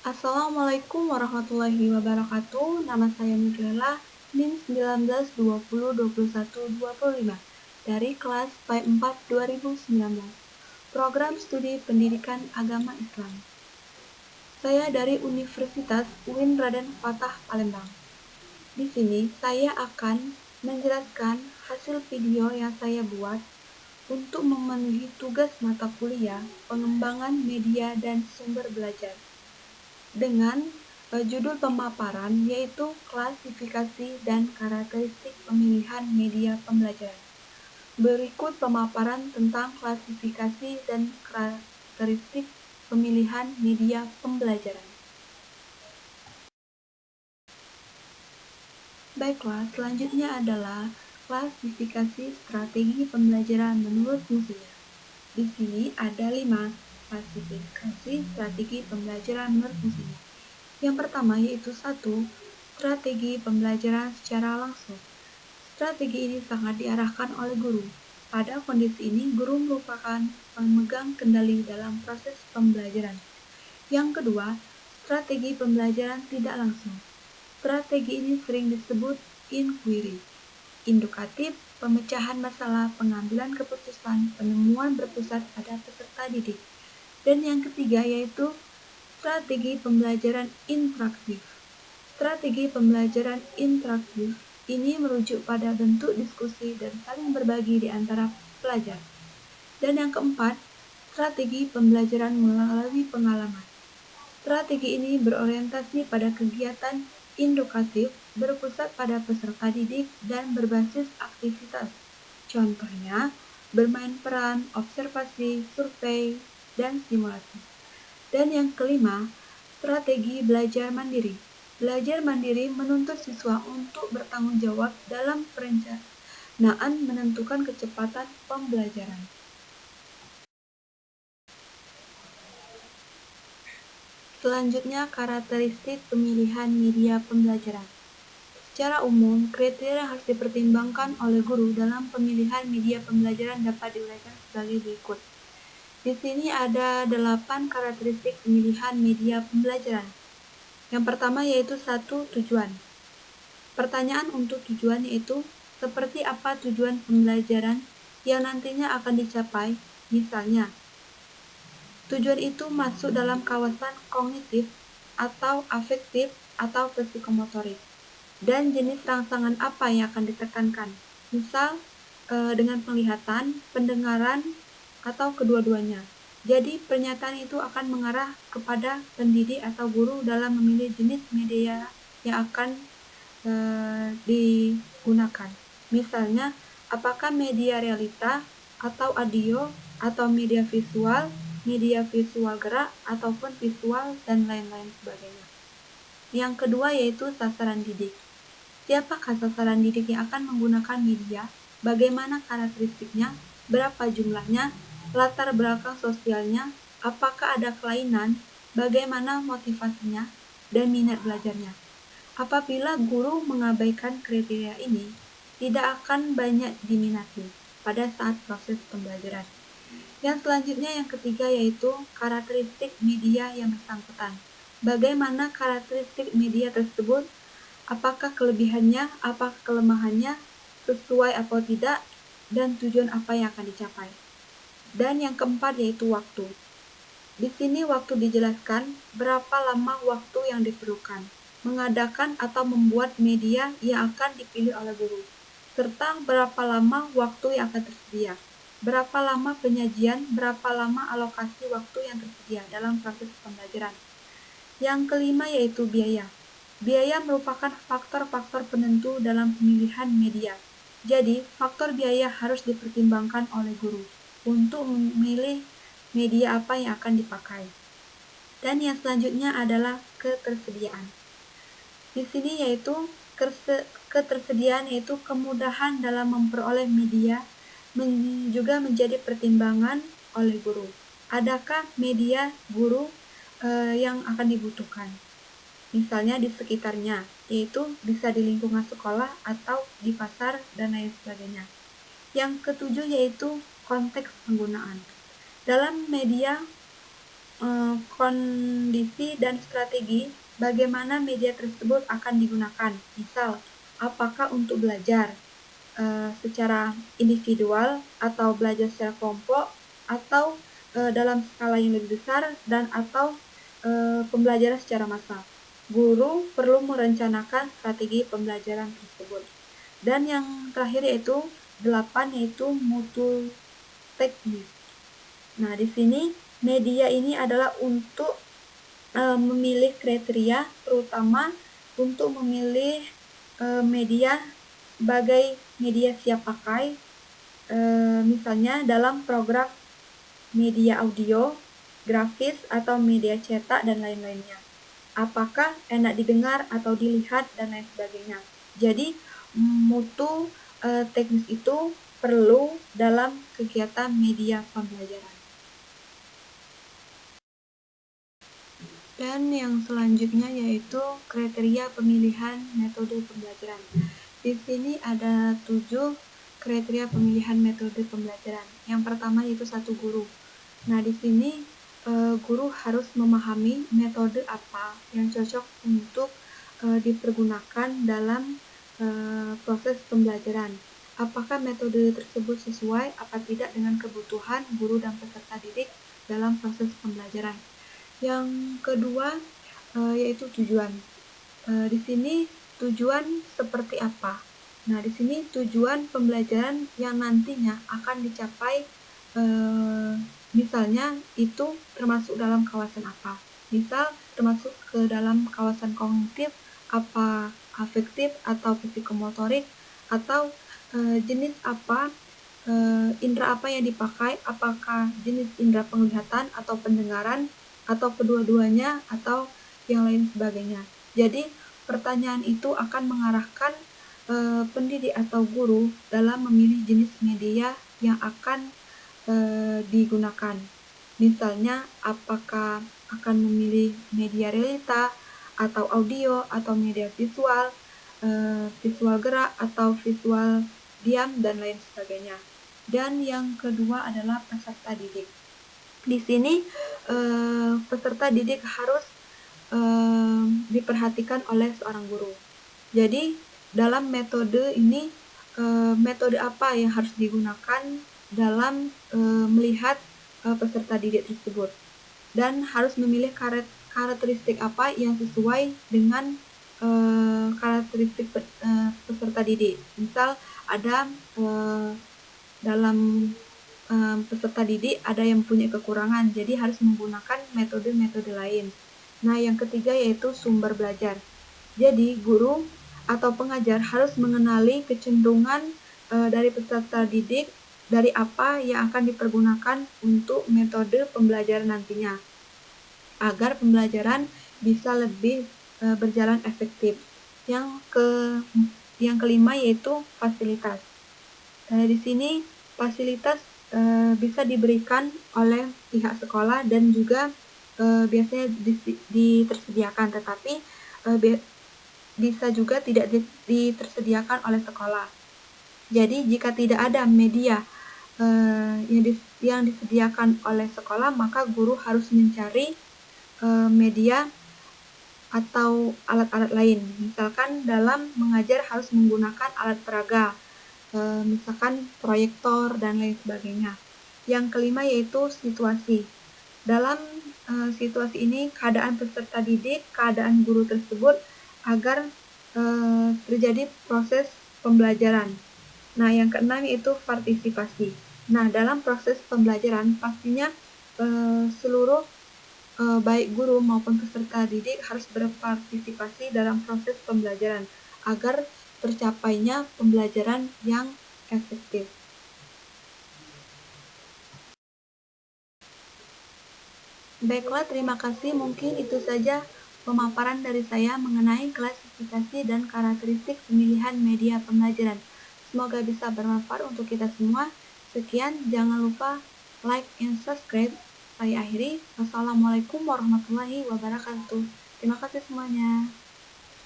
Assalamualaikum warahmatullahi wabarakatuh. Nama saya Mikaela, NIM 19 20 21 25 dari kelas P4 2019, Program Studi Pendidikan Agama Islam. Saya dari Universitas UIN Raden Fatah Palembang. Di sini saya akan menjelaskan hasil video yang saya buat untuk memenuhi tugas mata kuliah pengembangan media dan sumber belajar dengan judul pemaparan yaitu klasifikasi dan karakteristik pemilihan media pembelajaran. Berikut pemaparan tentang klasifikasi dan karakteristik pemilihan media pembelajaran. Baiklah, selanjutnya adalah klasifikasi strategi pembelajaran menurut fungsinya. Di sini ada 5 klasifikasi strategi pembelajaran menurut fungsinya. Yang pertama yaitu 1. Strategi pembelajaran secara langsung. Strategi ini sangat diarahkan oleh guru. Pada kondisi ini, guru merupakan pemegang kendali dalam proses pembelajaran. Yang kedua, strategi pembelajaran tidak langsung. Strategi ini sering disebut inquiry, indukatif, pemecahan masalah, pengambilan keputusan, penemuan berpusat pada peserta didik. Dan yang ketiga yaitu strategi pembelajaran interaktif. Strategi pembelajaran interaktif ini merujuk pada bentuk diskusi dan saling berbagi di antara pelajar. Dan yang keempat, strategi pembelajaran melalui pengalaman. Strategi ini berorientasi pada kegiatan indukatif, berpusat pada peserta didik, dan berbasis aktivitas. Contohnya, bermain peran, observasi, survei, dan simulasi. Dan yang kelima, strategi belajar mandiri. Belajar mandiri menuntut siswa untuk bertanggung jawab dalam perencanaan menentukan kecepatan pembelajaran. Selanjutnya, karakteristik pemilihan media pembelajaran. Secara umum, kriteria yang harus dipertimbangkan oleh guru dalam pemilihan media pembelajaran dapat diuraikan sebagai berikut. Di sini ada 8 karakteristik pemilihan media pembelajaran. Yang pertama yaitu 1. Tujuan. Pertanyaan untuk tujuan yaitu seperti apa tujuan pembelajaran yang nantinya akan dicapai, misalnya tujuan itu masuk dalam kawasan kognitif atau afektif atau psikomotorik. Dan jenis rangsangan apa yang akan ditekankan. Misal dengan penglihatan, pendengaran, atau kedua-duanya. Jadi pernyataan itu akan mengarah kepada pendidik atau guru dalam memilih jenis media yang akan digunakan. Misalnya, apakah media realita, atau audio, atau media visual gerak, ataupun visual, dan lain-lain sebagainya. Yang kedua yaitu sasaran didik. Siapakah sasaran didik yang akan menggunakan media? Bagaimana karakteristiknya? Berapa jumlahnya? Latar belakang sosialnya? Apakah ada kelainan? Bagaimana motivasinya? Dan minat belajarnya? Apabila guru mengabaikan kriteria ini, tidak akan banyak diminati pada saat proses pembelajaran. Yang selanjutnya yang ketiga yaitu karakteristik media yang bersangkutan. Bagaimana karakteristik media tersebut? Apakah kelebihannya, apakah kelemahannya, sesuai atau tidak, dan tujuan apa yang akan dicapai. Dan yang keempat yaitu waktu. Di sini waktu dijelaskan berapa lama waktu yang diperlukan mengadakan atau membuat media yang akan dipilih oleh guru, serta berapa lama waktu yang akan tersedia. Berapa lama penyajian, berapa lama alokasi waktu yang tersedia dalam proses pembelajaran. Yang kelima yaitu biaya. Biaya merupakan faktor-faktor penentu dalam pemilihan media. Jadi, faktor biaya harus dipertimbangkan oleh guru untuk memilih media apa yang akan dipakai. Dan yang selanjutnya adalah ketersediaan. Di sini yaitu ketersediaan yaitu kemudahan dalam memperoleh media juga menjadi pertimbangan oleh guru. Adakah media guru yang akan dibutuhkan? Misalnya di sekitarnya, yaitu bisa di lingkungan sekolah atau di pasar dan lain sebagainya. Yang ketujuh yaitu konteks penggunaan. Dalam media, kondisi dan strategi bagaimana media tersebut akan digunakan. Misal, apakah untuk belajar secara individual atau belajar secara kelompok atau dalam skala yang lebih besar dan atau pembelajaran secara massal. Guru perlu merencanakan strategi pembelajaran tersebut. Dan yang terakhir yaitu 8 yaitu mutu teknis. Nah, di sini media ini adalah untuk memilih kriteria, terutama untuk memilih media sebagai media siap pakai, misalnya dalam program media audio, grafis, atau media cetak, dan lain-lainnya. Apakah enak didengar atau dilihat, dan lain sebagainya. Jadi, mutu teknis itu perlu dalam kegiatan media pembelajaran. Dan yang selanjutnya yaitu kriteria pemilihan metode pembelajaran. Di sini ada 7 kriteria pemilihan metode pembelajaran. Yang pertama yaitu 1 guru. Nah, di sini guru harus memahami metode apa yang cocok untuk dipergunakan dalam proses pembelajaran. Apakah metode tersebut sesuai apa tidak dengan kebutuhan guru dan peserta didik dalam proses pembelajaran. Yang kedua yaitu tujuan. Di sini tujuan seperti apa? Nah, di sini tujuan pembelajaran yang nantinya akan dicapai, misalnya itu termasuk dalam kawasan apa? Misal termasuk ke dalam kawasan kognitif, apa afektif atau psikomotorik, atau jenis apa, indera apa yang dipakai, apakah jenis indera penglihatan atau pendengaran, atau kedua-duanya, atau yang lain sebagainya. Jadi, pertanyaan itu akan mengarahkan pendidik atau guru dalam memilih jenis media yang akan digunakan. Misalnya, apakah akan memilih media realita, atau audio, atau media visual, visual gerak, atau visual diam, dan lain sebagainya. Dan yang kedua adalah peserta didik. Di sini peserta didik harus diperhatikan oleh seorang guru. Jadi dalam metode ini, metode apa yang harus digunakan dalam melihat peserta didik tersebut, dan harus memilih karakteristik apa yang sesuai dengan karakteristik peserta didik. Misal ada dalam peserta didik ada yang punya kekurangan, jadi harus menggunakan metode-metode lain. Nah, yang ketiga yaitu sumber belajar. Jadi, guru atau pengajar harus mengenali kecenderungan dari peserta didik dari apa yang akan dipergunakan untuk metode pembelajaran nantinya, agar pembelajaran bisa lebih berjalan efektif. Yang kelima yaitu fasilitas. Di sini fasilitas bisa diberikan oleh pihak sekolah dan juga biasanya ditersediakan, tetapi bisa juga tidak ditersediakan oleh sekolah. Jadi jika tidak ada media yang disediakan oleh sekolah, maka guru harus mencari media atau alat-alat lain. Misalkan dalam mengajar harus menggunakan alat peraga, misalkan proyektor dan lain sebagainya. Yang kelima yaitu situasi. Dalam situasi ini keadaan peserta didik, keadaan guru tersebut agar terjadi proses pembelajaran. Nah, yang keenam yaitu partisipasi. Nah, dalam proses pembelajaran pastinya seluruh baik guru maupun peserta didik harus berpartisipasi dalam proses pembelajaran agar tercapainya pembelajaran yang efektif. Baiklah, terima kasih. Mungkin itu saja pemaparan dari saya mengenai klasifikasi dan karakteristik pemilihan media pembelajaran. Semoga bisa bermanfaat untuk kita semua. Sekian, jangan lupa like and subscribe. Saya akhiri. Wassalamualaikum warahmatullahi wabarakatuh. Terima kasih semuanya.